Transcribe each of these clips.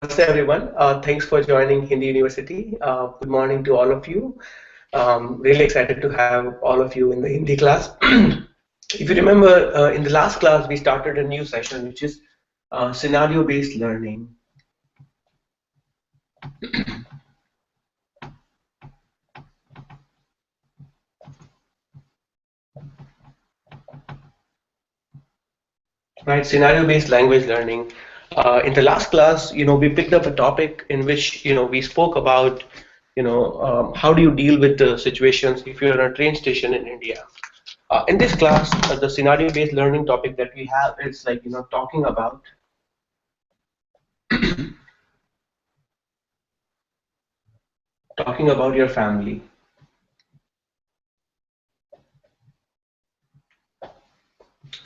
Namaste everyone. Thanks for joining Hindi University. Good morning to all of you. Really excited to have all of you in the Hindi class. If you remember, in the last class we started a new session, which is scenario-based learning. Right, scenario-based language learning. In the last class, we picked up a topic in which, we spoke about, how do you deal with the situations if you're in a train station in India. In this class, the scenario-based learning topic that we have is like, talking about your family.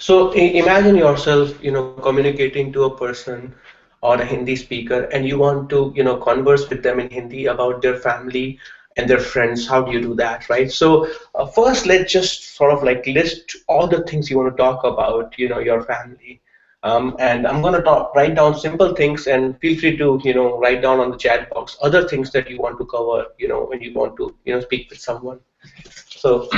So imagine yourself, communicating to a person or a Hindi speaker, and you want to, converse with them in Hindi about their family and their friends. How do you do that, right? So first, let's just sort of like list all the things you want to talk about, your family. And I'm going to write down simple things, and feel free to, write down on the chat box other things that you want to cover, when you want to, speak with someone. So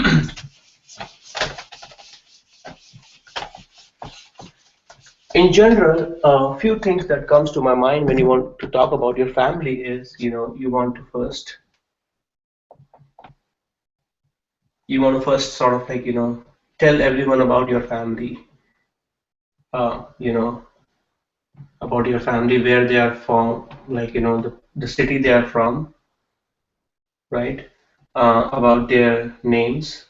in general, a few things that comes to my mind when you want to talk about your family is, you want to first sort of like, tell everyone uh, you know, about your family, where they are from, like, the city they are from, right? About their names,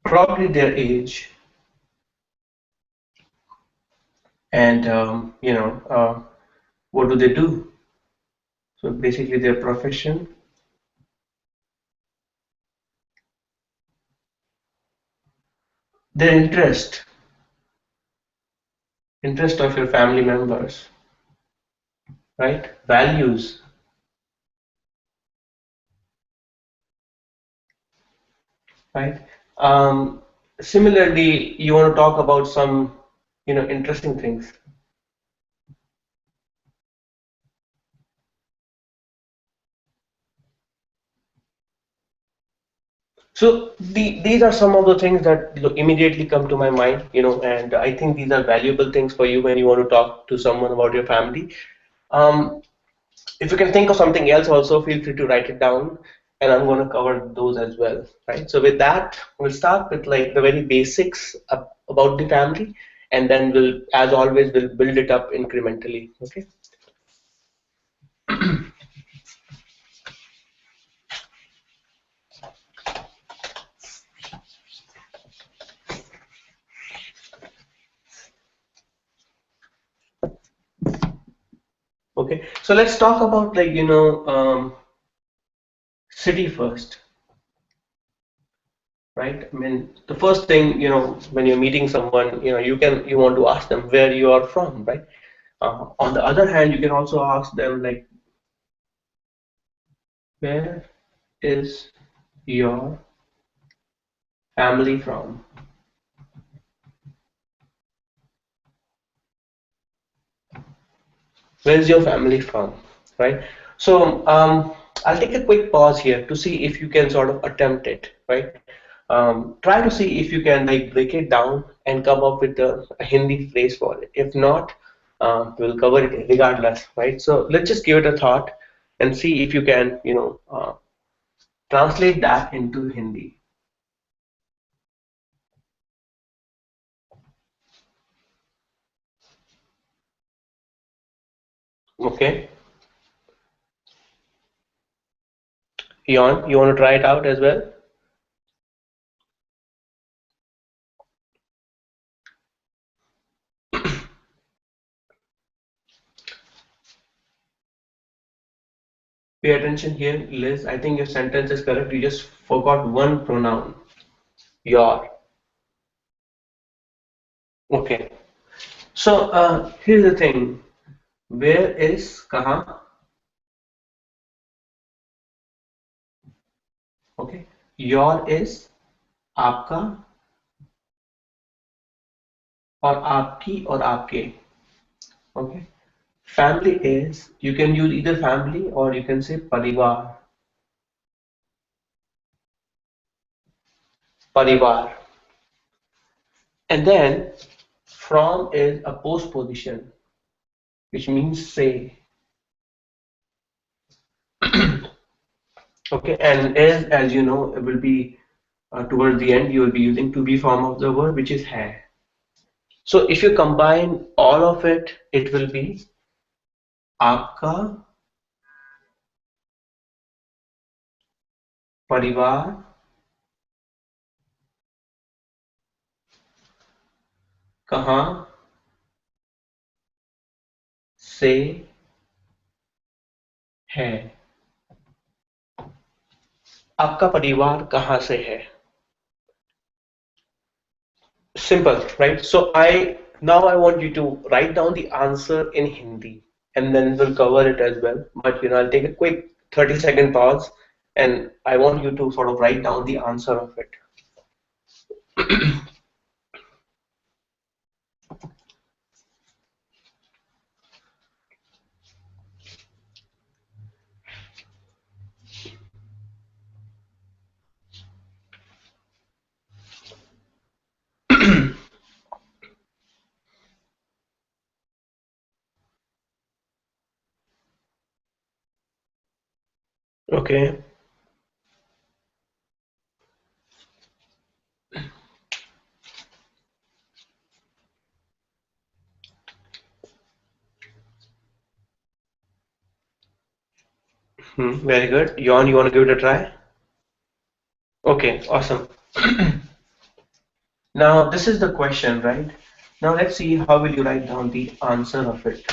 probably their age, and, what do they do? So basically their profession, their interest of your family members, right? Values, right? Um, Similarly, you want to talk about some, interesting things. So these are some of the things that immediately come to my mind, and I think these are valuable things for you when you want to talk to someone about your family. Um, if you can think of something else, also feel free to write it down, and I'm going to cover those as well, right? So with that, we'll start with like the very basics about the family, and then we'll, as always, we'll build it up incrementally. Okay. Okay. So let's talk about like city first, right? I mean, the first thing, when you're meeting someone, you want to ask them where you are from, right? On the other hand, you can also ask them like, where is your family from? Where is your family from, right? So I'll take a quick pause here to see if you can sort of attempt it, right? Try to see if you can like break it down and come up with a Hindi phrase for it. If not, we'll cover it regardless, right? So let's just give it a thought and see if you can, translate that into Hindi. Okay, Yon, you want to try it out as well? Pay attention here, Liz. I think your sentence is correct. You just forgot one pronoun, your. Okay. So here's the thing. Where is kahan? Okay. Your is aapka. or aapki or aapke. Okay. Family is, you can use either family or you can say parivar. Parivar. And then from is a postposition, which means say. Okay, and is, as you know, it will be towards the end, you will be using to be form of the word, which is hai. So if you combine all of it, it will be aapka parivar kahan से है. आपका परिवार कहाँ से है? Simple, right? So I want you to write down the answer in Hindi and then we'll cover it as well. But I'll take a quick 30-second pause and I want you to sort of write down the answer of it. Okay. Very good. Yon, you want to give it a try? Okay, awesome. Now this is the question, right? Now let's see how will you write down the answer of it.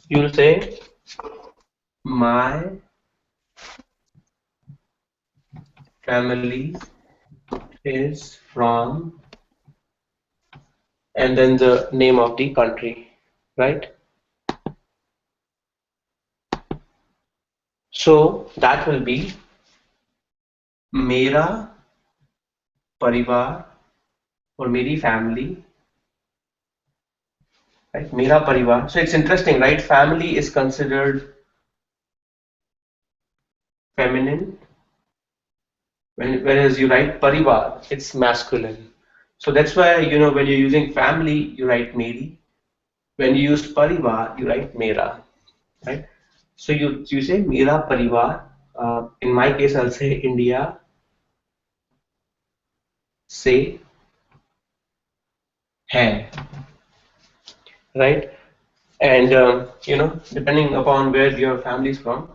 You'll say my family is from and then the name of the country, right? So that will be mera parivar or meri family, right? Mera parivar. So it's interesting, right? Family is considered feminine, whereas you write parivar, it's masculine. So that's why when you're using family, you write meri. When you use parivar, you write mera, right? So you say mera parivar. In my case, I'll say India से है, right? And depending upon where your family is from.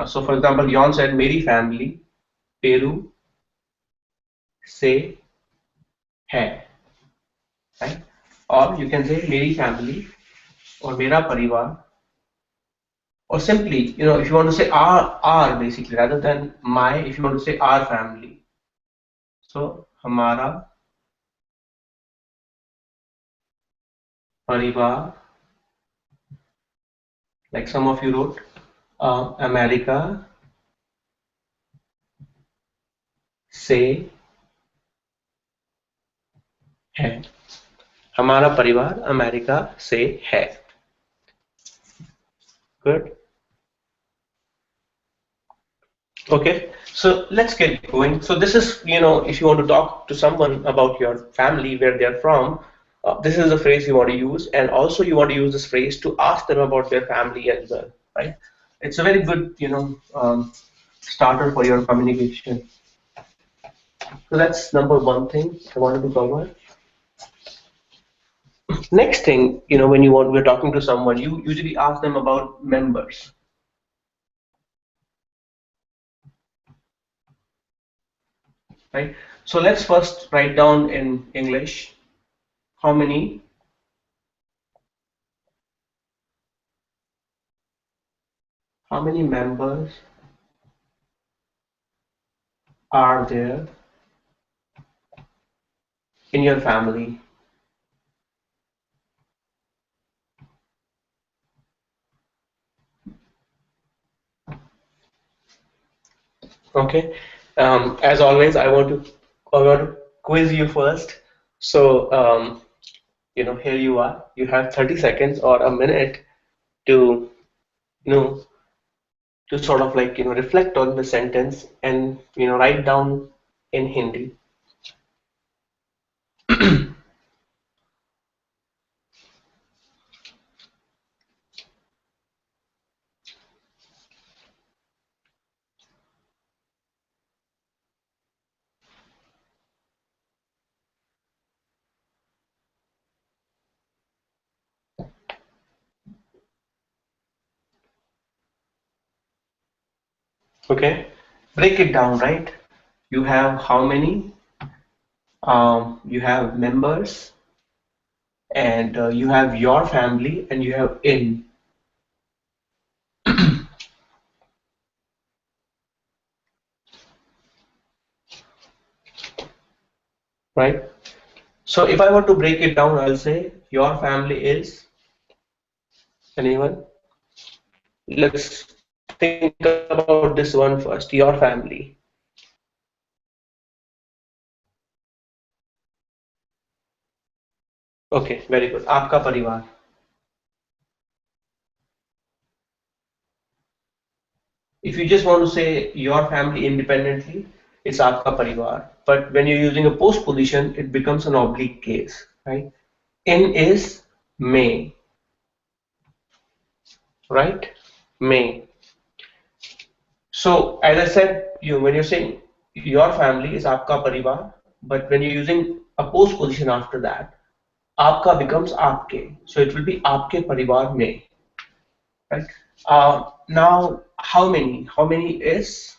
So, for example, Yon said Meri family Peru से है, right? Or you can say Meri family or Mera parivar, or simply, if you want to say our basically rather than my, if you want to say our family, so हमारा परिवार, like some of you wrote, America से है. हमारा परिवार America से है. Good. Okay, so let's get going. So this is, if you want to talk to someone about your family, where they're from, this is the phrase you want to use, and also you want to use this phrase to ask them about their family as well, right? It's a very good, starter for your communication. So that's number one thing I wanted to cover. Next thing, when we're talking to someone, you usually ask them about members, right? So let's first write down in English how many members are there in your family. Okay. As always, I want to quiz you first. So, here you are. You have 30 seconds or a minute to, you know, to sort of like, reflect on the sentence and, write down in Hindi. Okay? Break it down, right? You have how many? You have members, and you have your family, and you have in, right? So if I were to break it down, I'll say your family is anyone? Let's think about this one first. Your family. Okay, very good. Aapka parivar. If you just want to say your family independently, it's aapka parivar. But when you're using a post position, it becomes an oblique case, right? In is may, right? May. So as I said, when you're saying your family is aapka parivar, but when you're using a post position after that, aapka becomes aapke. So it will be aapke parivar mein, right? Now, how many? How many is?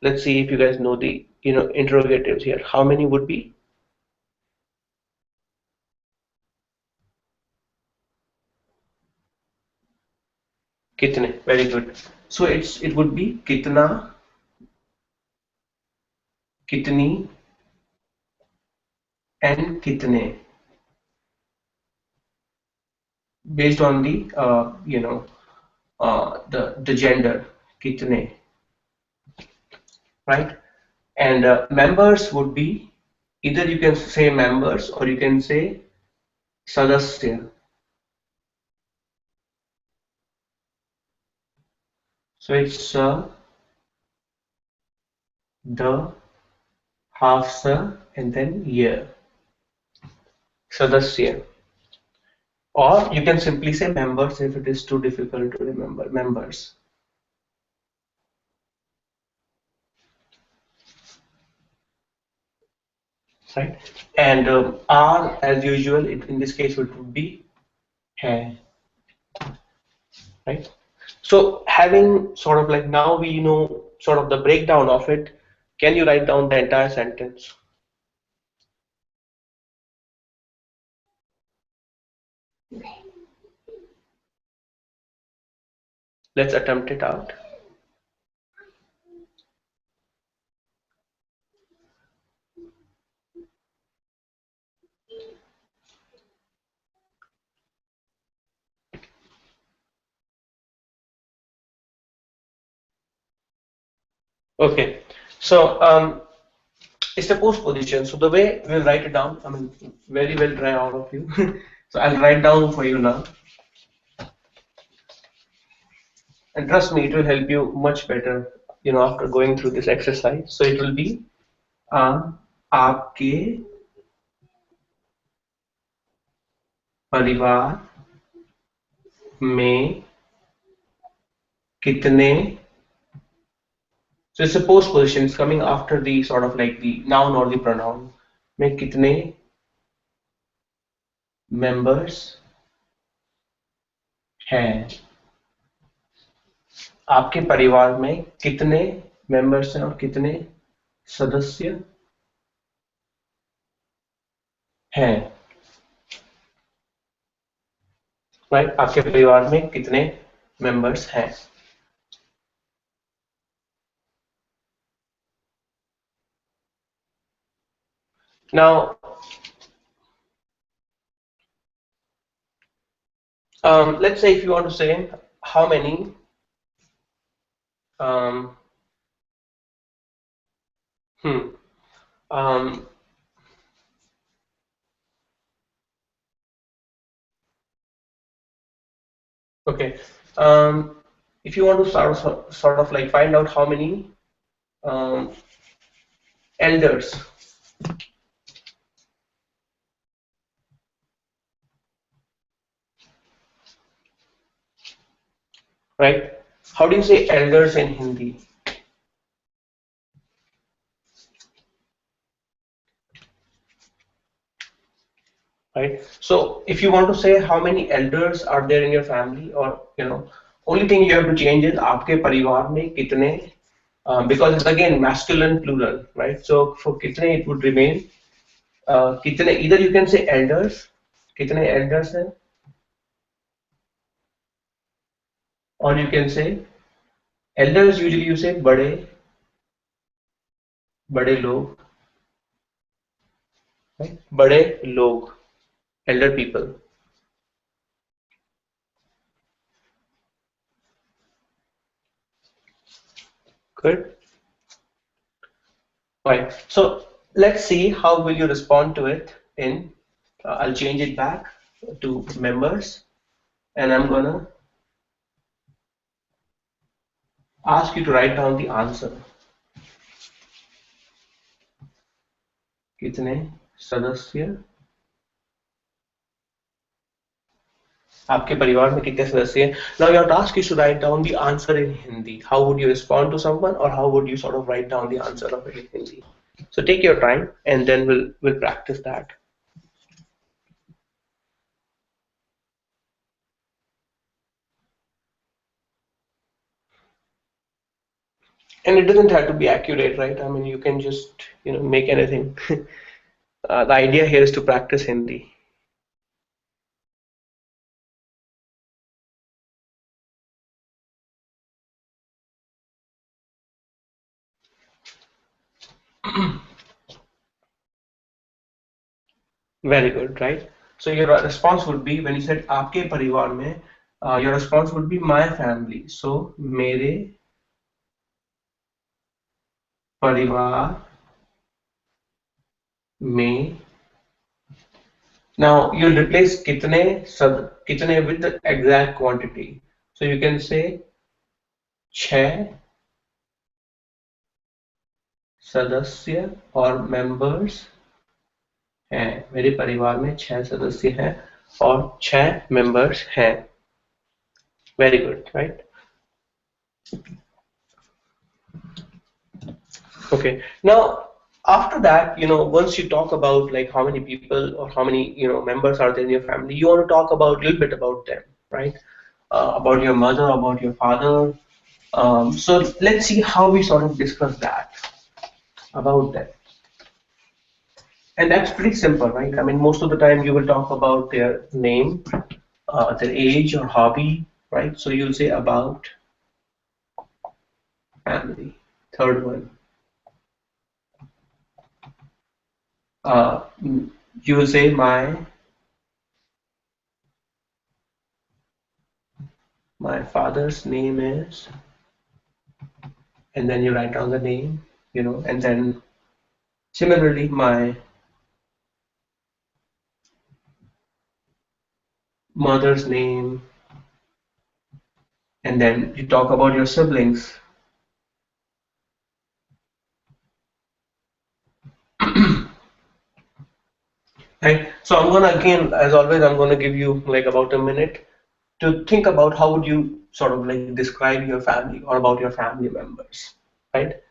Let's see if you guys know the interrogatives here. How many would be? Kitne. Very good. So it would be kitna, kitni, and kitne based on the the gender kitne, right? And members would be either you can say members or you can say sadasya. So it's the, half sa, and then year. Sadasya. Or you can simply say members if it is too difficult to remember. Members, right? And R, as usual, in this case, it would be hai, right? So having sort of like now we know sort of the breakdown of it, can you write down the entire sentence? Let's attempt it out. Okay, so it's a post position. So the way we'll write it down, I mean, very well try all of you. So I'll write down for you now, and trust me, it will help you much better, after going through this exercise. So it will be आपके परिवार में कितने, so it's a post position, it's coming after the sort of like the noun or the pronoun, में कितने members हैं, आपके परिवार में कितने members हैं और कितने सदस्य हैं, राइट? आपके परिवार में कितने members हैं. Now, let's say if you want to say how many um, Hmm. Um, okay. Um, if you want to sort of like find out how many um, elders, right? How do you say elders in Hindi, right? So if you want to say how many elders are there in your family, or only thing you have to change is aapke parivar mein kitne, because it's again masculine plural, right? So for kitne it would remain kitne. Either you can say elders, kitne elders hai, or you can say elders. Usually you say bade log, right? Bade log, elder people. Good. Right. So let's see how will you respond to it in. I'll change it back to members, and I'm gonna ask you to write down the answer. कितने सदस्य आपके परिवार में कितने सदस्य हैं? Now your task is to write down the answer in Hindi. How would you respond to someone, or how would you sort of write down the answer of it in Hindi? So take your time, and then we'll practice that. And it doesn't have to be accurate, right? I mean, you can just make anything. The idea here is to practice Hindi. Very good, right? So your response would be when you said आपके परिवार में, your response would be my family. So मेरे परिवार में. Now you'll replace kitne with the exact quantity. So you can say छह सदस्य और members हैं. मेरे परिवार में छह सदस्य हैं और छह members हैं. Very good, right? Okay. Now, after that, once you talk about like how many people or how many, members are there in your family, you want to talk about a little bit about them, right? About your mother, about your father. So let's see how we sort of discuss that about them. And that's pretty simple, right? I mean, most of the time you will talk about their name, their age or hobby, right? So you'll say about family. Third one. Uh, you will say my father's name is, and then you write down the name, and then similarly my mother's name, and then you talk about your siblings, right? So I'm gonna again, as always, I'm gonna give you like about a minute to think about how would you sort of like describe your family or about your family members, right?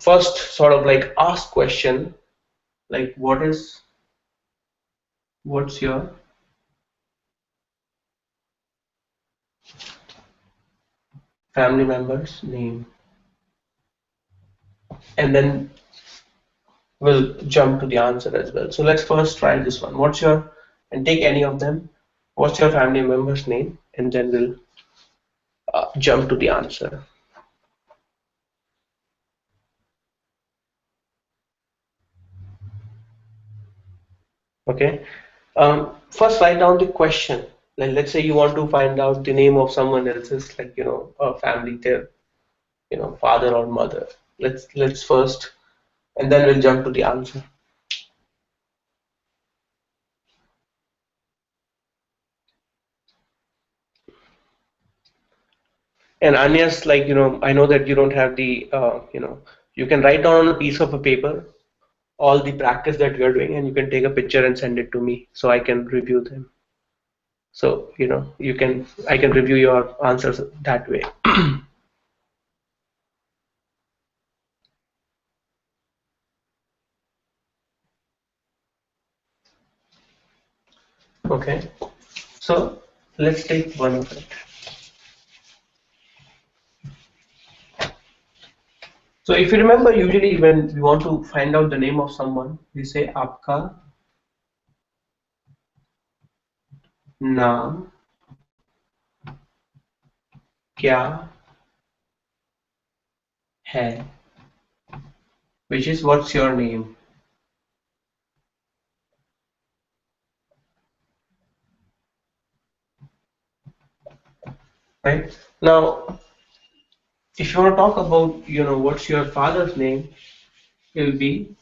First, sort of like ask question like what's your family member's name, and then we'll jump to the answer as well. So let's first try this one. And take any of them. What's your family member's name? And then we'll jump to the answer. Okay. First, write down the question. Like, let's say you want to find out the name of someone else's, like, a family, their, father or mother. Let's first. and then we'll jump to the answer. And Anya's like, I know that you don't have the, you can write down on a piece of a paper all the practice that you're doing, and you can take a picture and send it to me so I can review them. So, I can review your answers that way. Okay. So let's take one of it. So if you remember, usually when we want to find out the name of someone, we say aapka, naam, kya hai, which is what's your name, right? Now, if you want to talk about, what's your father's name, it will be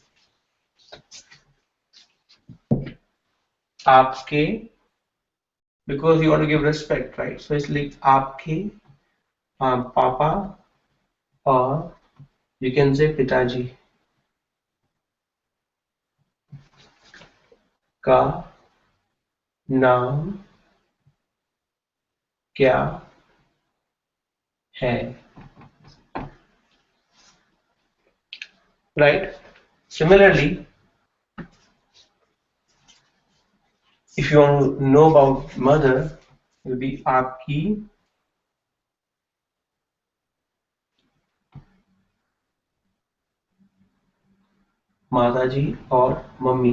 aapke, because you want to give respect, right? So it's like aapke, papa, or you can say pitaji का नाम क्या है, right? Similarly, if you want to know about mother, it will be aapki, माताजी और mummy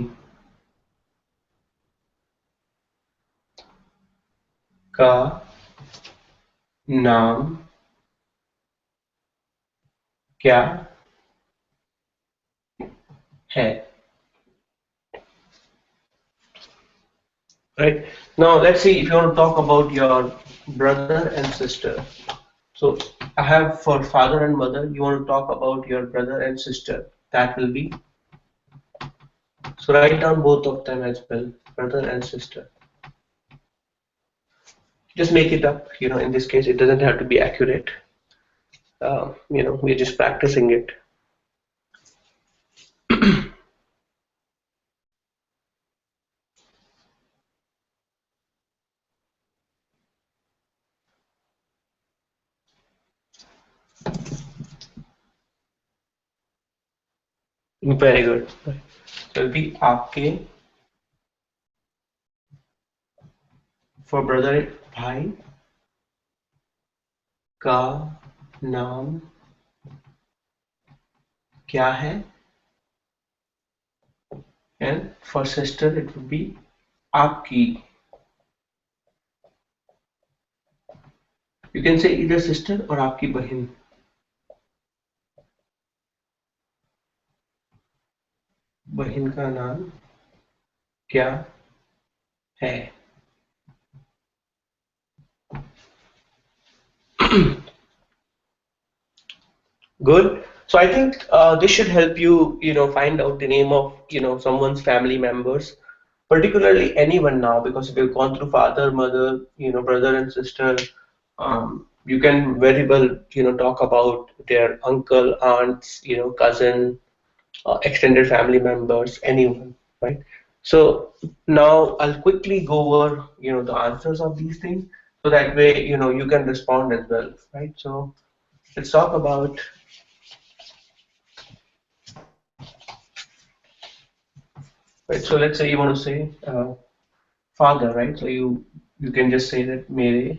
का नाम क्या है, right? Now let's see if you want to talk about your brother and sister. So I have for father and mother, you want to talk about your brother and sister. That will be, so write down both of them as well, brother and sister. Just make it up, in this case, it doesn't have to be accurate. We're just practicing it. Very good. So it'll be aapke, for brother, bhai का नाम क्या है, and for sister it would be aapki. You can say either sister or aapki bahin. बहन का नाम क्या है. Good. So I think this should help you, find out the name of, someone's family members, particularly anyone now, because if you've gone through father, mother, brother and sister, you can very well, talk about their uncle, aunts, cousin, extended family members, anyone, right? So now I'll quickly go over, the answers of these things, so that way, you can respond as well, right? So let's talk about. Right, so let's say you want to say father, right? So you can just say that mere.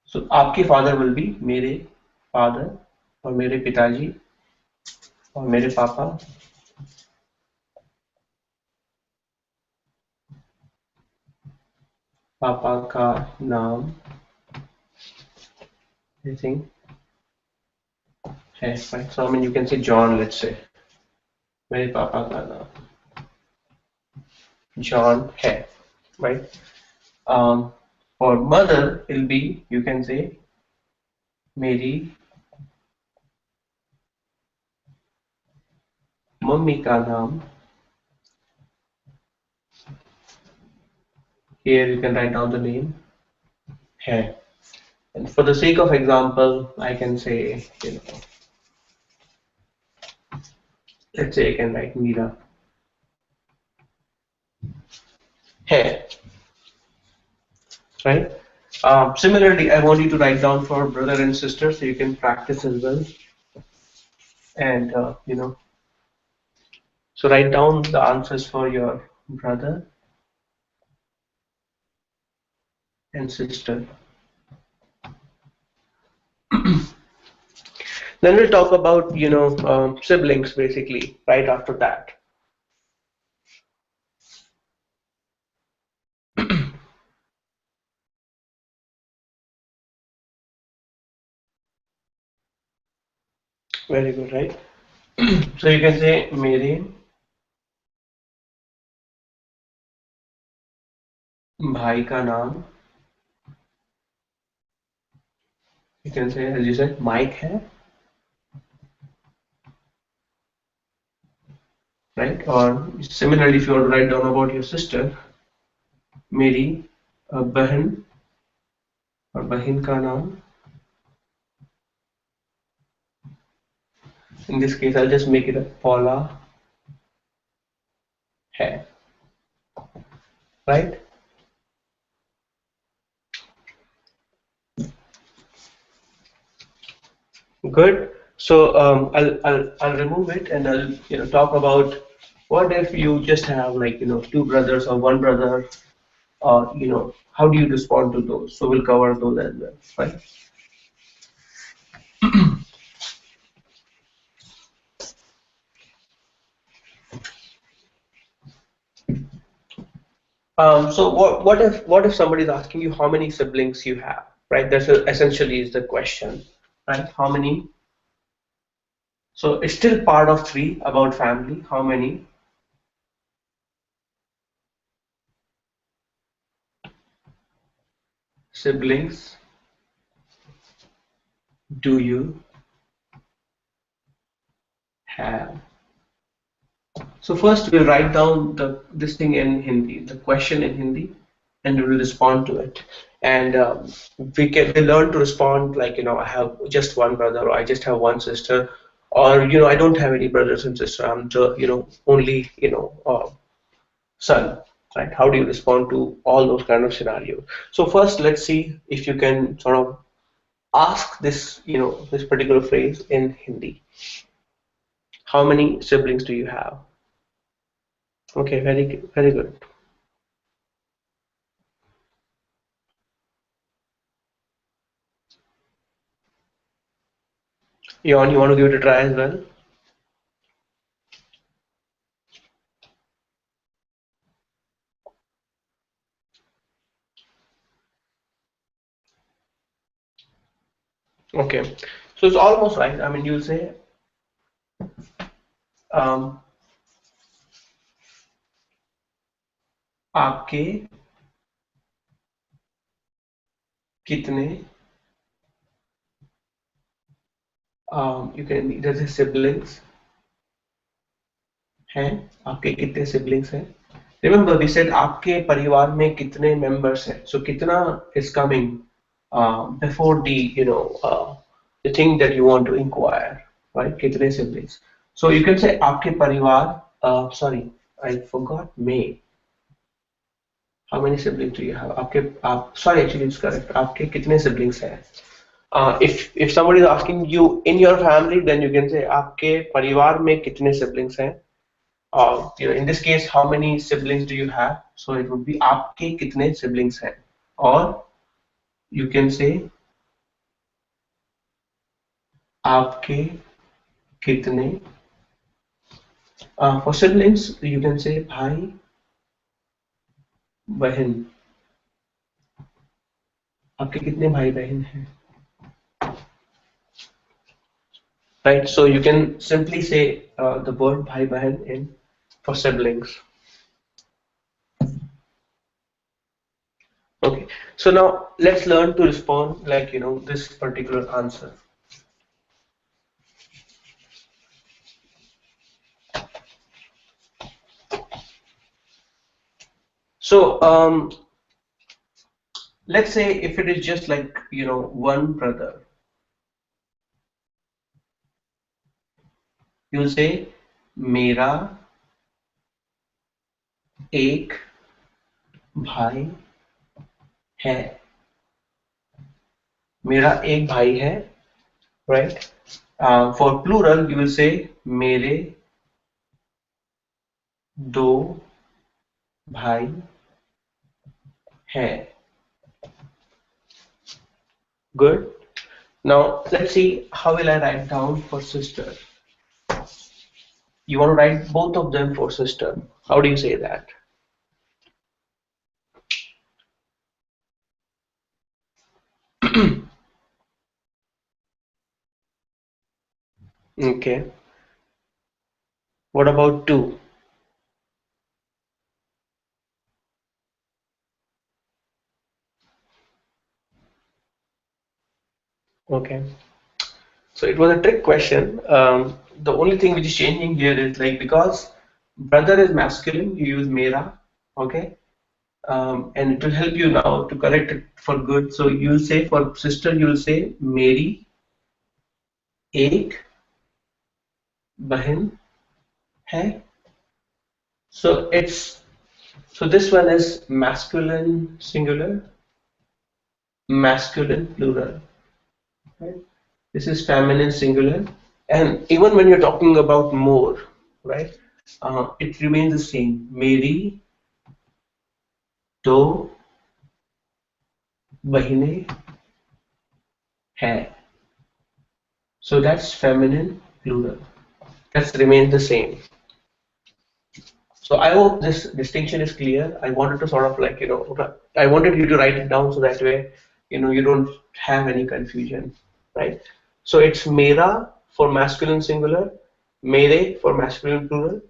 So आपके father will be मेरे father, और मेरे पिताजी, और मेरे पापा, पापा का नाम I think है, right? So I mean you can say John, let's say मेरे पापा का नाम John है, right? Um, for mother will be, you can say मेरी मम्मी का नाम. Here you can write down the name है. And for the sake of example, I can say, let's say I can write Meera है, right? Similarly, I want you to write down for brother and sister so you can practice as well. And so write down the answers for your brother and sister. Then we'll talk about siblings basically right after that. Very good, right? So you can say मेरे भाई का नाम. You can say, as you said, Mike है, right? Or similarly, if you want to write down about your sister, मेरी बहन और बहन का नाम. In this case, I'll just make it a Paula है, right? Good. So I'll remove it and I'll talk about what if you just have like two brothers or one brother, or how do you respond to those? So we'll cover those as well, right? So what if somebody is asking you how many siblings you have, right? That's essentially is the question, right? How many? So it's still part of three about family. How many siblings do you have? So first we'll write down this thing in Hindi, the question in Hindi, and we will respond to it. And we learn to respond like I have just one brother, or I just have one sister, or I don't have any brothers and sisters. I'm the only son. Right? How do you respond to all those kind of scenarios? So first, let's see if you can sort of ask this this particular phrase in Hindi. How many siblings do you have? Okay, very good. Yon, you want to give it a try as well? Okay, so it's almost right. I mean, you'll say um, aapke kitne, you can either say siblings हैं, आपके कितने siblings हैं. Remember, we said आपके परिवार में कितने members हैं. So कितना is coming before the thing that you want to inquire, right? कितने siblings. So you can say आपके परिवार. Sorry, I forgot May. How many siblings do you have? Sorry, actually it's correct. आपके कितने siblings हैं? If somebody is asking you in your family, then you can say आपके परिवार में कितने siblings हैं? In this case, how many siblings do you have? So it would be आपके कितने siblings हैं? Or you can say आपके कितने. For siblings, you can say भाई बहन. आपके कितने भाई बहन हैं? Right, so you can simply say the word bhai bahin in for siblings. Okay, so now let's learn to respond like this particular answer. So let's say if it is just like one brother, you'll say मेरा एक भाई है. मेरा एक भाई है, right? For plural, you will say मेरे दो भाई हैं. Good. Now let's see how will I write down for sister. You want to write both of them for sister. How do you say that? Okay. What about two? Okay. So it was a trick question. The only thing which is changing here is like because brother is masculine, you use mera. Okay. And it will help you now to correct it for good. So you'll say for sister, you'll say Meri एक bahin hai. So it's so this one is masculine singular, masculine plural. Right? This is feminine singular, and even when you're talking about more, right? It remains the same. Meri दो बहिनें हैं. So that's feminine plural. That's remains the same. So I hope this distinction is clear. I wanted to sort of like, I wanted you to write it down so that way, you don't have any confusion, right? So it's mera for masculine singular, mere for masculine plural,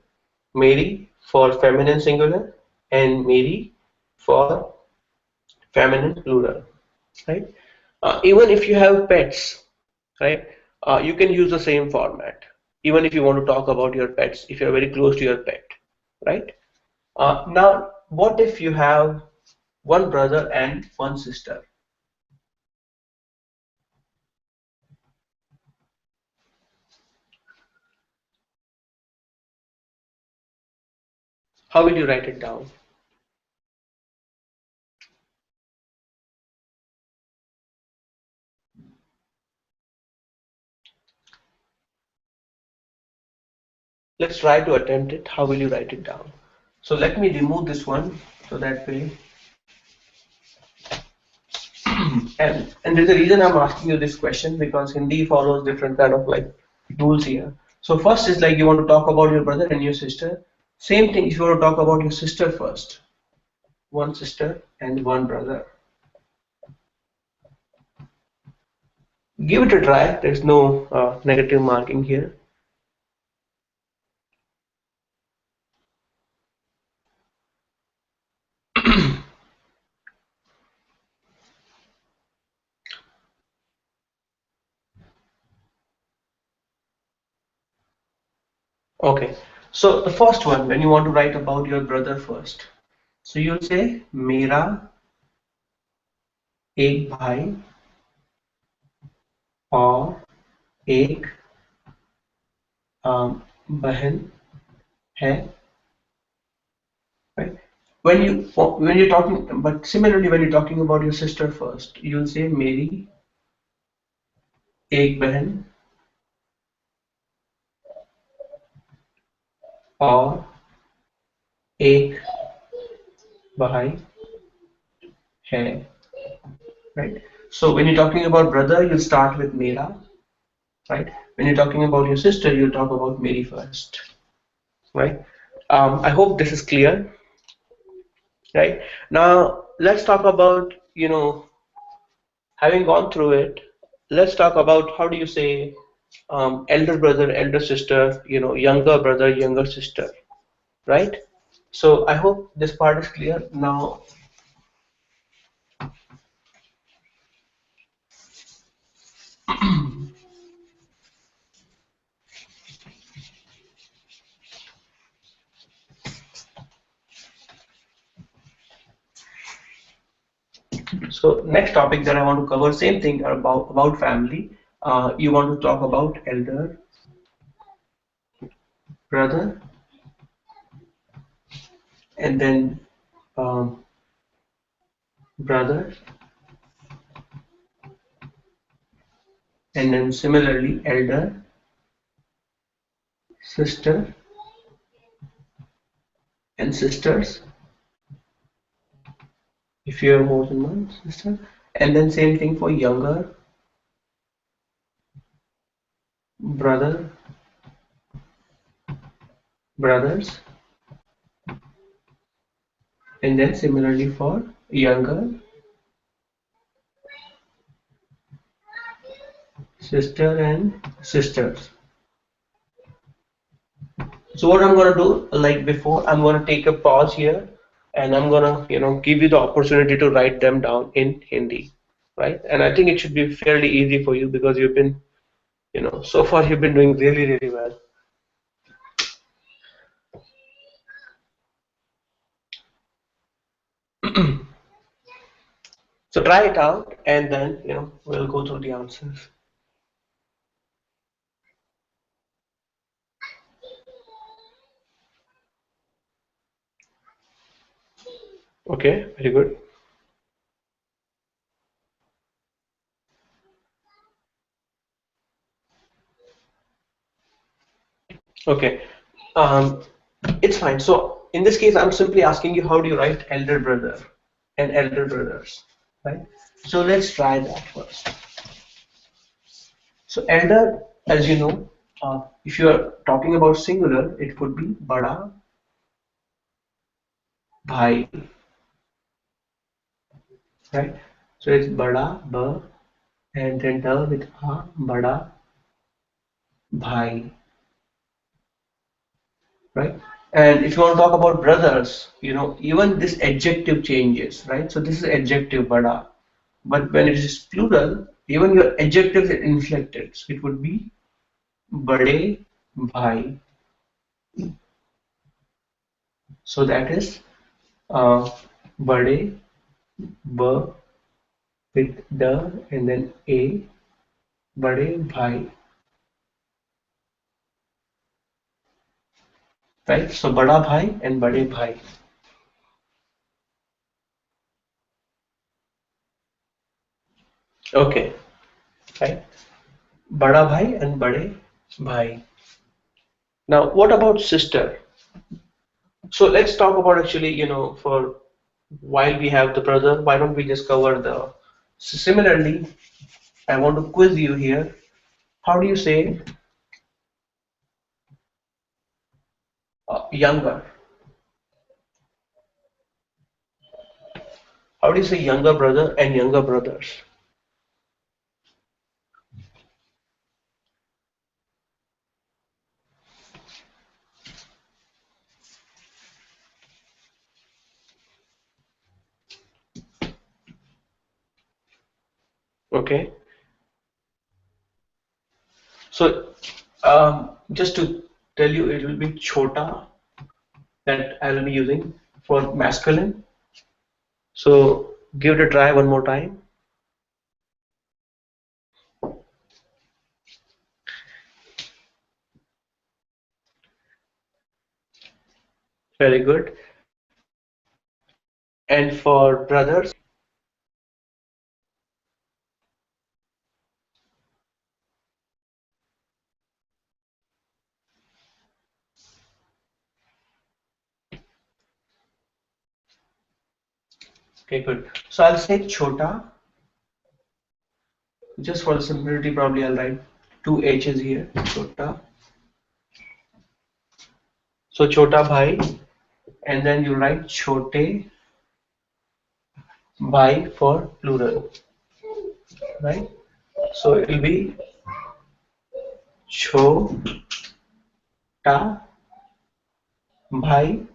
meri for feminine singular, and meri for feminine plural, right? Even if you have pets, right, you can use the same format. Even if you want to talk about your pets, if you're very close to your pet, right? Now, what if you have one brother and one sister? How will you write it down? Let's try to attempt it. How will you write it down? So let me remove this one so that way. And there's a reason I'm asking you this question because Hindi follows different kind of like rules here. So first is like you want to talk about your brother and your sister. Same thing if you want to talk about your sister first. One sister and one brother. Give it a try. There's no negative marking here. Okay. So the first one, when you want to write about your brother first, so you'll say मेरा एक भाई और एक बहन है, right? When you're talking, but similarly when you're talking about your sister first, you'll say मेरी एक बहन और एक भाई है, right? So when you're talking about brother, you start with मेरा, right? When you're talking about your sister, you talk about Meri first, right? I hope this is clear, right? Now let's talk about, having gone through it, let's talk about how do you say elder brother, elder sister, younger brother, younger sister, right? So I hope this part is clear. Now, So next topic that I want to cover, same thing about family. You want to talk about elder brother, and then um, brother, and then similarly elder sister and sisters if you have more than one sister, and then same thing for younger brother, brothers, and then similarly for younger sister and sisters. So what I'm gonna do, like before, I'm gonna take a pause here, and I'm gonna, give you the opportunity to write them down in Hindi, right? And I think it should be fairly easy for you because you've been, so far you've been doing really, really well. So try it out, and then, we'll go through the answers. Okay, very good. Okay, um, it's fine. So in this case, I'm simply asking you, how do you write elder brother and elder brothers, right? So let's try that first. So elder, as you know, if you are talking about singular, it would be bada bhai, right? So it's bada ba and then da with a bada bhai, right? And if you want to talk about brothers, even this adjective changes, right? So this is adjective bada, but when it is plural, even your adjectives are inflected. So it would be bade bhai. So that is bade ba with the and then a bade bhai, right? So bada bhai and bade bhai. Okay, right? Bada bhai and bade bhai. Now, what about sister? So let's talk about actually, for while we have the brother, why don't we just cover the. So similarly, I want to quiz you here. How do you say younger? How do you say younger brother and younger brothers? Okay. So just to tell you, it will be chota that I will be using for masculine. So give it a try one more time. Very good. And for brothers, okay, good. So I'll say chota. Just for the simplicity, probably I'll write two H's here. Chota. So chota bhai, and then you write chote bhai for plural, right? So it will be chota bhai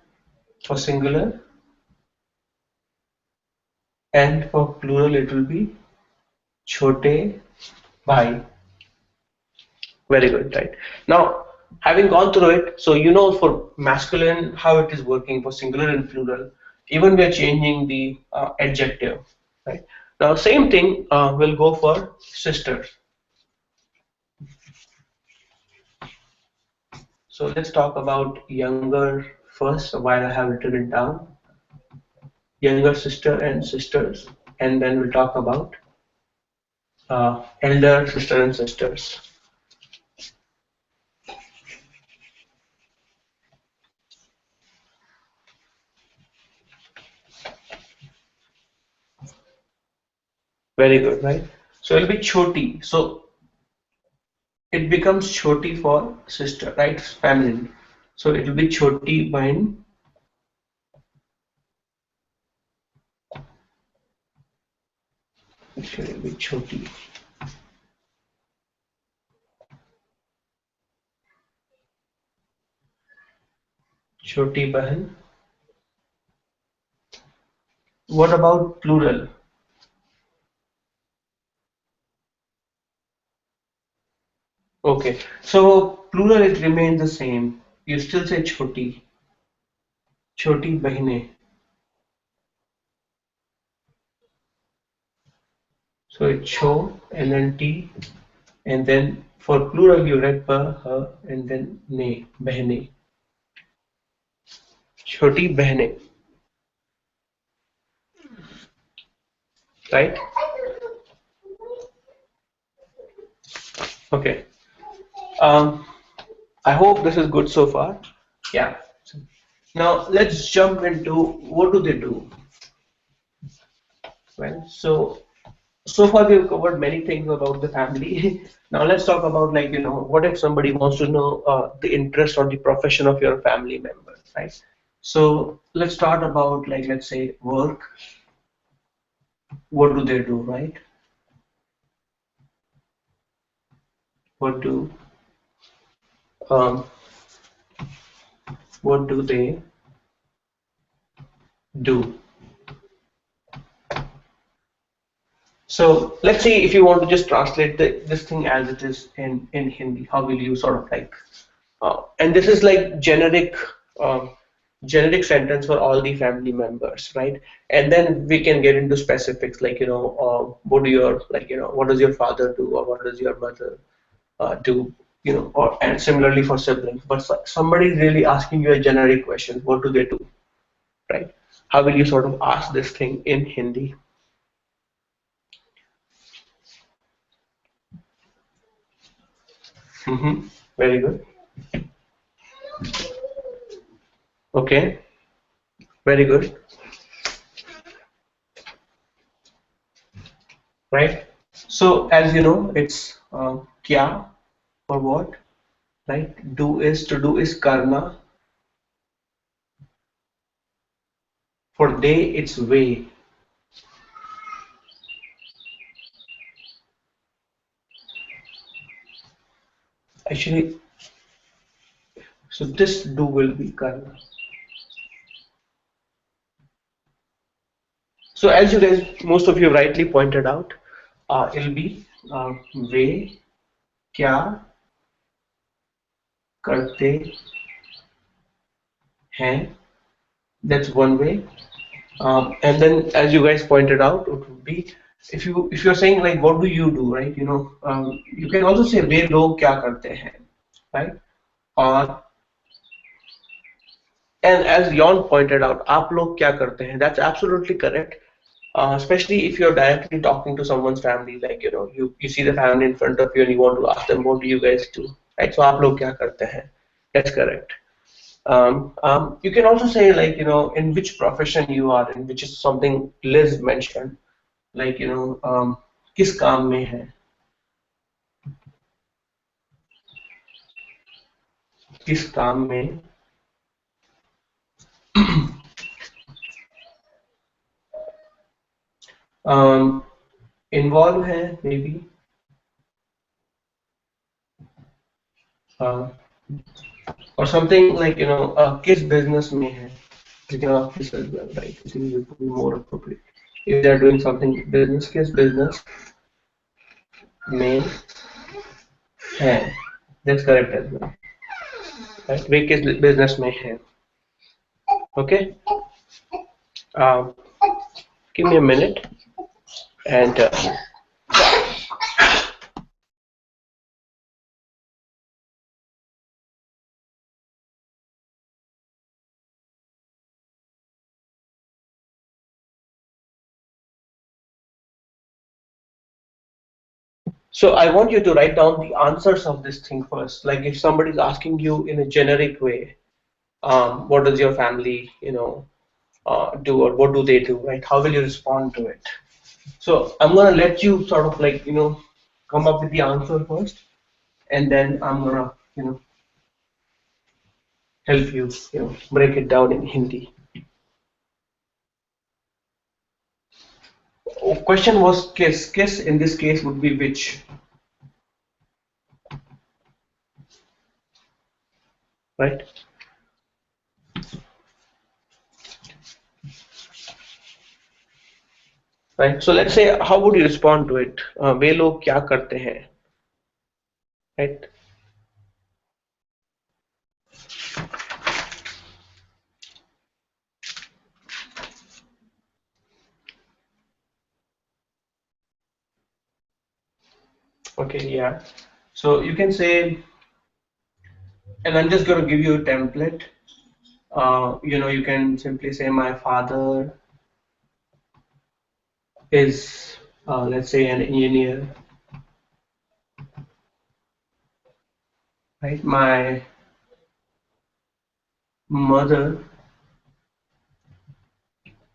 for singular, and for plural it will be chote bhai. Very good, right? Now, having gone through it, so for masculine how it is working for singular and plural. Even we are changing the adjective. right? Now, same thing will go for sisters. So let's talk about younger first, while I have written it down. Younger sister and sisters, and then we'll talk about elder sister and sisters. Very good, right? So it'll be choti. So it becomes choti for sister, right? Feminine. So it will be choti bahin. Actually, it will be choti. Choti bahin. What about plural? Okay. So plural it remains the same. You still say choti. Choti bahine. So it's cho and then t, and then for plural you write pa, ha, and then ne, bahne. Choti bahne. Right? Okay. Um, I hope this is good so far. Yeah. Now let's jump into what do they do? Well, so far we've covered many things about the family. Now let's talk about, like, what if somebody wants to know the interest or the profession of your family member, right? So let's start about, like, let's say work. What do they do, right? What do um, what do they do? So let's see, if you want to just translate this thing as it is in Hindi, how will you sort of like, and this is like um, generic sentence for all the family members, right? And then we can get into specifics, like, what do your, like, what does your father do, or what does your mother do, or, and similarly for siblings. But somebody is really asking you a generic question, what do they do, right? How will you sort of ask this thing in Hindi? Mm-hmm. Very good. Okay, very good. Right? So as you know, it's kya for what, right? Do is, to do is karna. For day, it's way. Actually, so this do will be karna. So as you guys, most of you rightly pointed out, it'll be way kya karte hain. That's one way. And then, as you guys pointed out, it would be, if you're saying like what do you do, right? You can also say वे लोग क्या करते हैं, right? Or, and as Yon pointed out, आप लोग क्या करते हैं? That's absolutely correct. Especially if you're directly talking to someone's family, like, you see the family in front of you and you want to ask them, what do you guys do, right? So आप लोग क्या करते हैं? That's correct. You can also say, like, in which profession you are in, which is something Liz mentioned, like, किस काम में है, किस काम में इन्वॉल्व है, may be, or something like, किस business में है. You can ask this as well, right? I think it would be more appropriate if they are doing something business. किस business में है? That's correct as well, right? वे किस business में है? Okay. Um, Give me a minute. And so I want you to write down the answers of this thing first. Like if somebody's asking you in a generic way, what does your family, do, or what do they do, right? How will you respond to it? So I'm gonna let you sort of like, come up with the answer first, and then I'm gonna, help you, break it down in Hindi. Question was kiss. Kiss in this case would be which, right? Right. So let's say, how would you respond to it? वे लोग क्या करते हैं, right? Okay, yeah. So you can say, and I'm just going to give you a template. You can simply say, my father is, let's say, an engineer, right? My mother,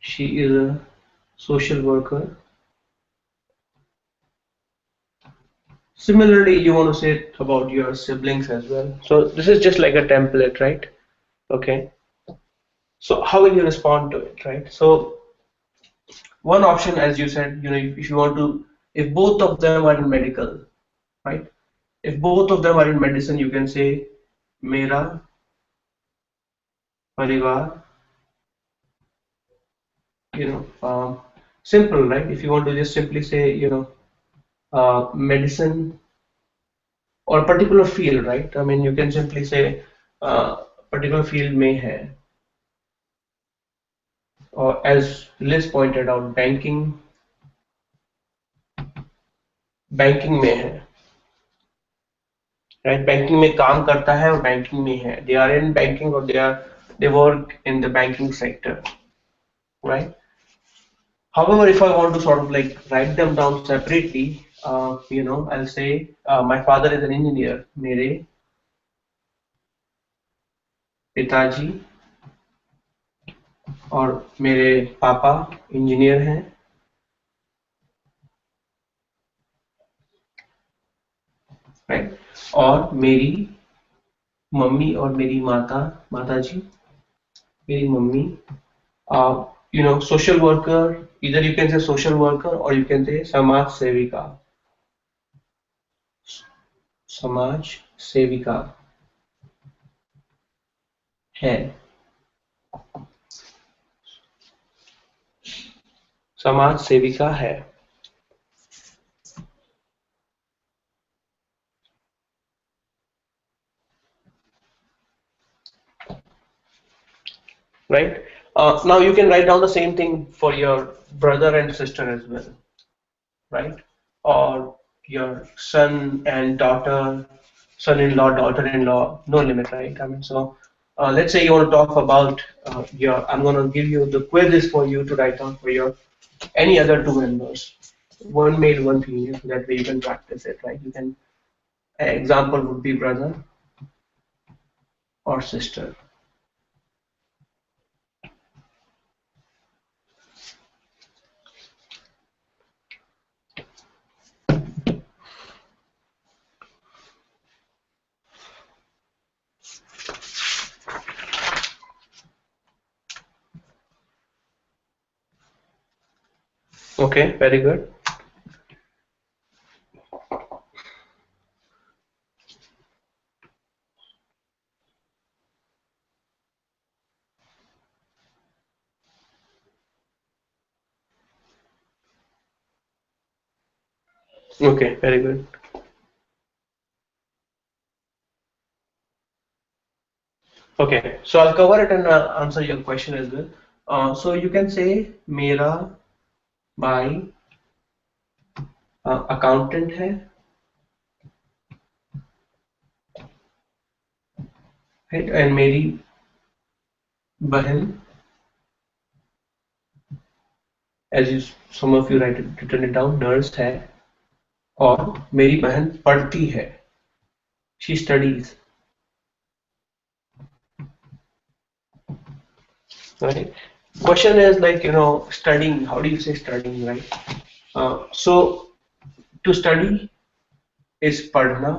she is a social worker. Similarly, you want to say it about your siblings as well. So this is just like a template, right? Okay. So how will you respond to it, right? So one option, as you said, if you want to, if both of them are in medical, right? If both of them are in medicine, you can say mera, parivar, simple, right? If you want to just simply say, medicine or particular field, right? I mean, you can simply say particular field में है, or as Liz pointed out, banking में है, right? Banking में काम करता है और banking में है. They are in banking, or they work in the banking sector, right? However, if I want to sort of like write them down separately, I'll say my father is an engineer. मेरे पिताजी और मेरे पापा engineer हैं, right? और मेरी mummy और मेरी माताजी, मेरी mummy, social worker. Either you can say social worker or you can say समाज सेविका. समाज सेविका है, समाज सेविका है, right? Now you can write down the same thing for your brother and sister as well, right? Or your son and daughter, son-in-law, daughter-in-law, no limit, right? I mean, so let's say you want to talk about I'm going to give you the quizzes for you to write down for your any other two members, one male, one female. That way you can practice it, right? You can, example would be brother or sister. Okay, very good. Okay, very good. Okay, so I'll cover it and answer your question as well. So you can say mera bhai accountant है, right, and मेरी बहन, as you some of you right written it down, nurse है, और मेरी बहन पढ़ती है, she studies, right? Question is like, studying, how do you say studying, right? So to study is padhna,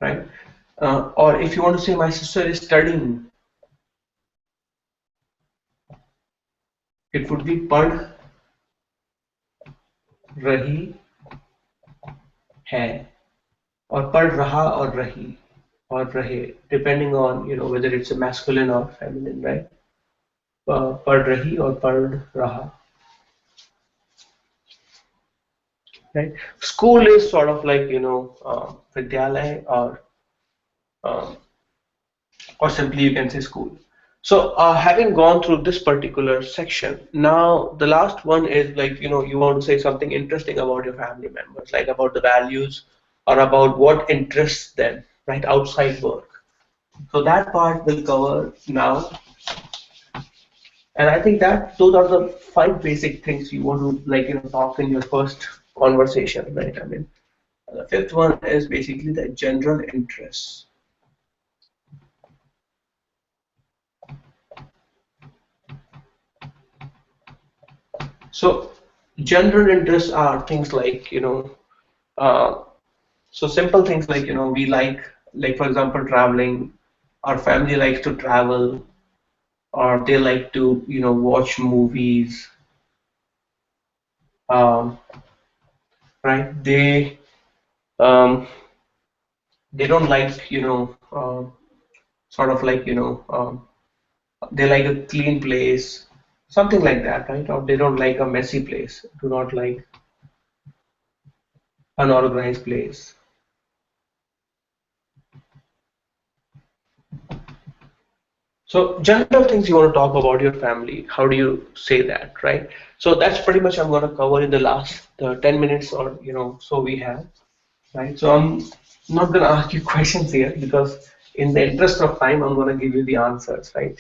right? Or if you want to say my sister is studying, it would be पढ़ रही है, or पढ़ रहा और रही or रहे, depending on whether it's a masculine or feminine, right? पढ़ रही और पढ़ रहा, right? School is sort of like vidyalaya, um, or simply you can say school. So having gone through this particular section, now the last one is like, you want to say something interesting about your family members, like about the values or about what interests them, right, outside work. So that part will cover now. And I think that those are the five basic things you want to like, talk in your first conversation, right? I mean, the fifth one is basically the general interests. So general interests are things like, uh, so simple things like, we like for example, traveling. Our family likes to travel, or they like to, watch movies. Um, right? Um, they don't like, sort of like, they like a clean place, something like that, right? Or they don't like a messy place, do not like unorganized place. So general things you want to talk about your family, how do you say that, right? So that's pretty much I'm going to cover in the last 10 minutes or so we have, right? So I'm not going to ask you questions here because in the interest of time I'm going to give you the answers, right?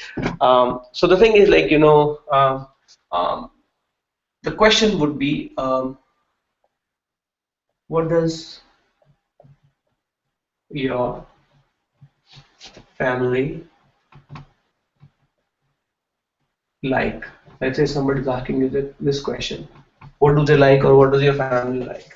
So the thing is like um, the question would be, what does your family like? Let's say somebody's asking you this question. What do they like, or what does your family like?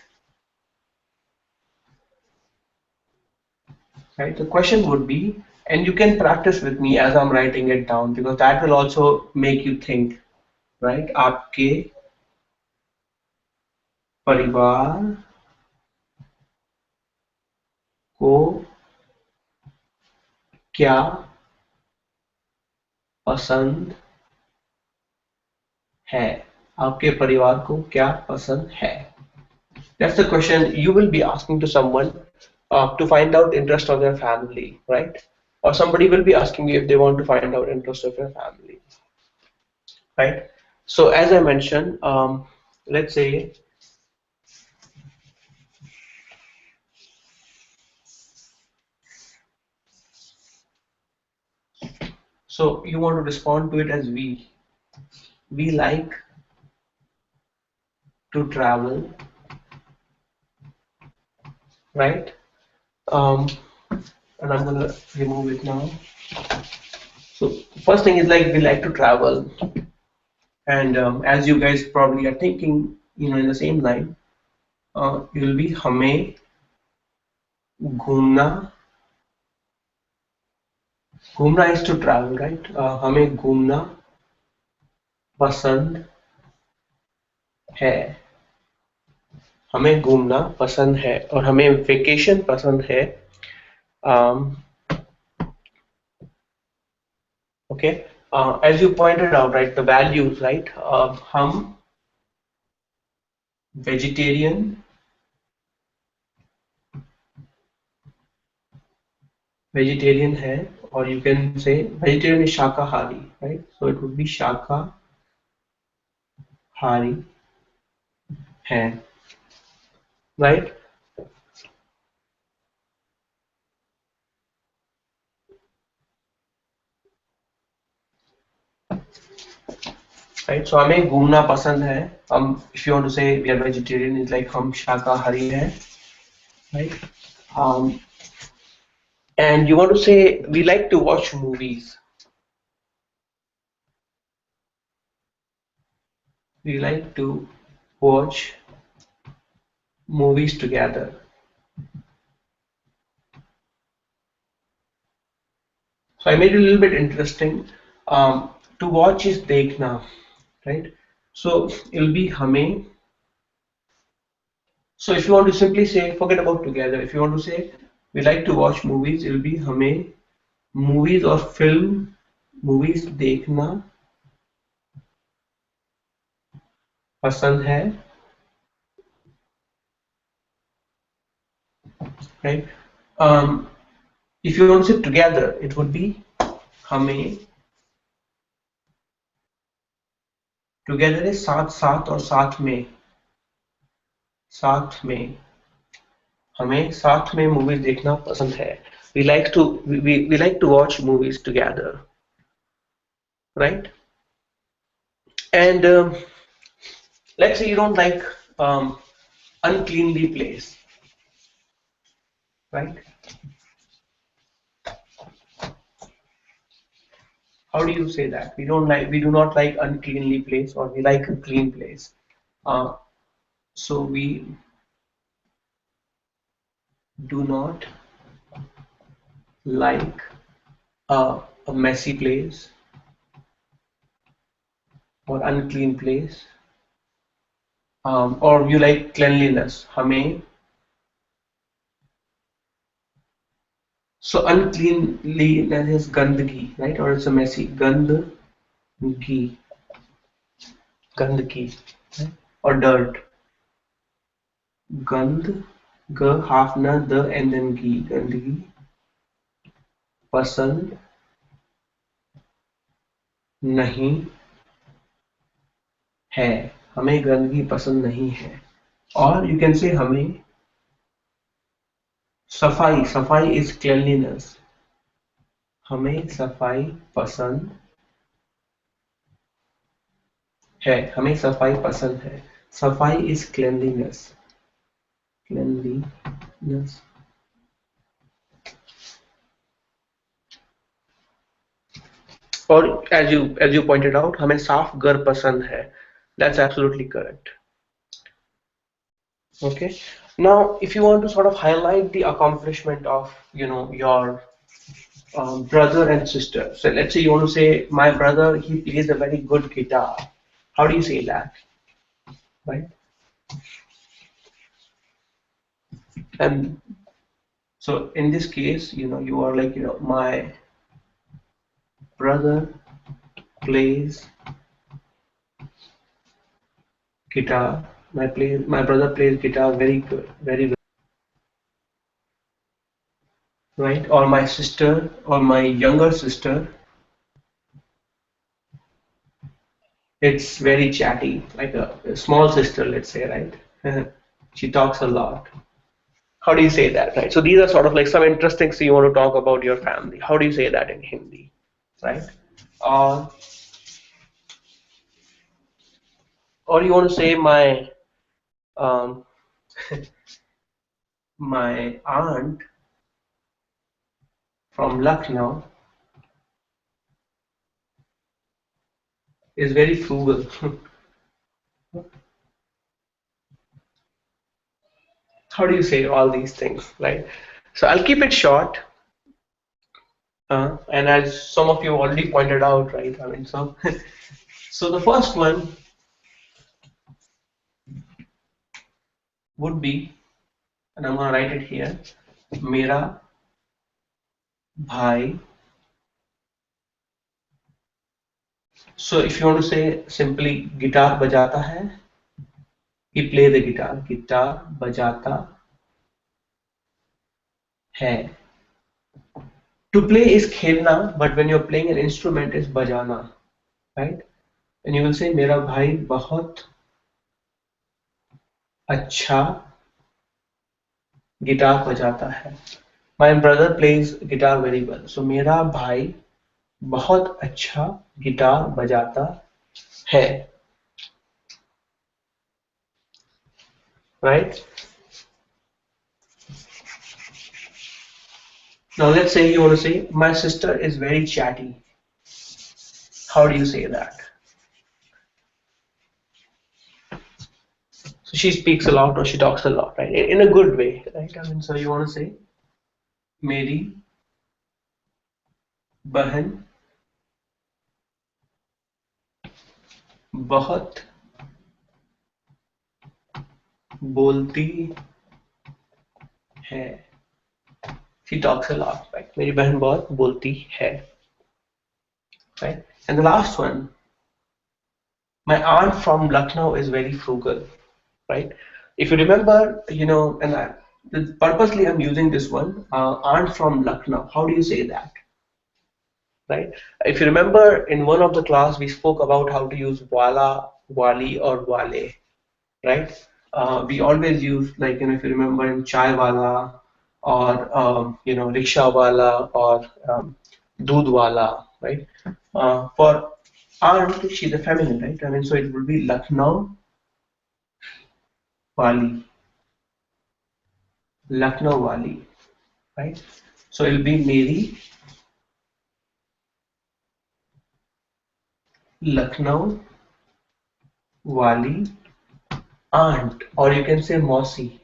Right? The question would be, and you can practice with me as I'm writing it down because that will also make you think, right? आपके परिवार को क्या पसंद है? आपके परिवार को क्या पसंद है? That's the question you will be asking to someone to find out interest of their family, right? Or somebody will be asking you if they want to find out interest of your family, right? So as I mentioned, let's say, so you want to respond to it as we. We like to travel, right? Um, and I'm gonna remove it now. So first thing is like we like to travel, and as you guys probably are thinking, in the same line, it will be हमें घूमना. घूमना is to travel, right? हमें घूमना पसंद है. हमें घूमना पसंद है और हमें वेकेशन पसंद है. Um, okay. As you pointed out, right, the values, right? हम वेजिटेरियन है or you can say vegetarian is shakahari, right? So it would be shakahari hai, right? Right. So हमें घूमना पसंद है. If you want to say we are vegetarian, it's like हम शाकाहारी हैं, right? Um, and you want to say we like to watch movies. We like to watch movies together. So I made it a little bit interesting. To watch is देखना, right? So it'll be हमें. So if you want to simply say, forget about together. If you want to say we like to watch movies, it'll be हमें movies or film movies देखना पसंद है, right? Um, if you want to say together, it would be हमें. Together is साथ साथ और साथ में. साथ में हमें साथ में मूवीज देखना पसंद है. We like to watch movies together, right? And let's say you don't like um, uncleanly place, right? How do you say that? We do not like uncleanly place, or we like a clean place. Uh, so we do not like a messy place or unclean place, or you like cleanliness. हमें. So uncleanliness is gandagi, right? Or it's a messy gandgi, gandagi, right? Or dirt. Gand, g half na the and then gi, gandagi पसंद नहीं है. हमें गंदगी पसंद नहीं है. और you can say हमें सफाई. सफाई is cleanliness. हमें सफाई पसंद है. हमें सफाई पसंद है. सफाई is cleanliness. Cleanliness. और as you pointed out, हमें साफ घर पसंद है. That's absolutely correct. Okay. Now, if you want to sort of highlight the accomplishment of your brother and sister. So let's say you want to say my brother, he plays a very good guitar. How do you say that, right? And so in this case, you are like my brother plays guitar. My brother plays guitar very good, very well, right? Or my sister, or my younger sister, it's very chatty, like a small sister, let's say, right? She talks a lot. How do you say that, right? So these are sort of like some interesting things you want to talk about your family. How do you say that in Hindi, right? Or or you want to say um, my aunt from Lucknow is very frugal. How do you say all these things, right? So I'll keep it short. And as some of you already pointed out, right? I mean, so the first one would be, and I'm gonna write it here, mera bhai. So if you want to say simply guitar bajata hai, he play the guitar. Guitar bajata hai. To play is khelna, but when you're playing an instrument, is bajana, right? And you will say, मेरा भाई बहुत अच्छा guitar बजाता है. My brother plays guitar very well. So मेरा भाई बहुत अच्छा गिटार बजाता है, right? Now let's say you want to say, my sister is very chatty. How do you say that? So she speaks a lot or she talks a lot, right? In a good way, right? I mean, so you want to say, मेरी बहन बहुत बोलती है. She talks a lot, right? मेरी बहन बहुत बोलती है, right? And the last one, my aunt from Lucknow is very frugal, right? If you remember, and purposely I'm using this one, aunt from Lucknow. How do you say that, right? If you remember, in one of the class we spoke about how to use wala, wali, or wale, right? We always use, like, if you remember, in chai wala, or rickshaw wala, or doodh wala, right? For aunt, she's a feminine, right? I mean, so it would be Lucknow wali, Lucknow wali, right? So it'll be Meri, Lucknow wali aunt, or you can say Mausi,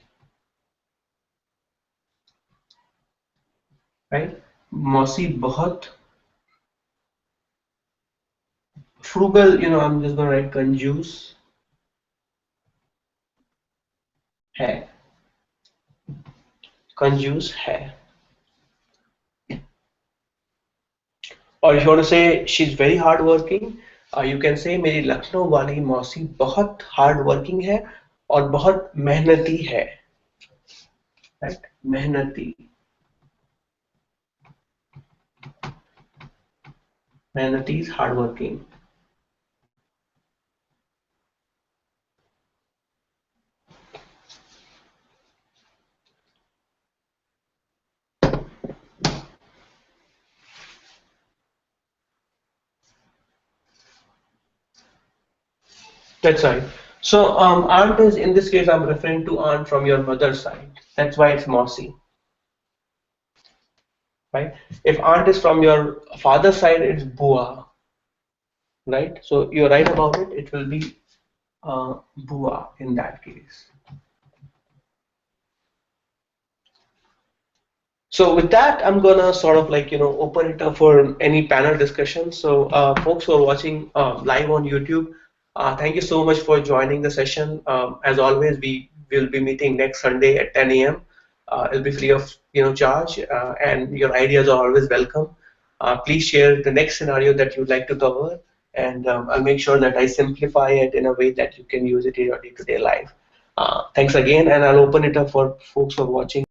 right? Mausi बहुत frugal, I'm just gonna write कंजूस है, कंजूस है. Or if you want to say she's very hardworking, you can say मेरी लखनऊ वाली मौसी बहुत hard working है और बहुत मेहनती है, right? मेहनती, मेहनती is hard working. That's right. So aunt is, in this case I'm referring to aunt from your mother's side. That's why it's mausi, right? If aunt is from your father's side, it's bua, right? So you're right about it. It will be bua in that case. So with that, I'm gonna sort of, like, open it up for any panel discussion. So folks who are watching live on YouTube, thank you so much for joining the session. As always, we will be meeting next Sunday at 10 a.m. It'll be free of charge, and your ideas are always welcome. Please share the next scenario that you'd like to cover, and I'll make sure that I simplify it in a way that you can use it in your day-to-day life. Thanks again, and I'll open it up for folks who are watching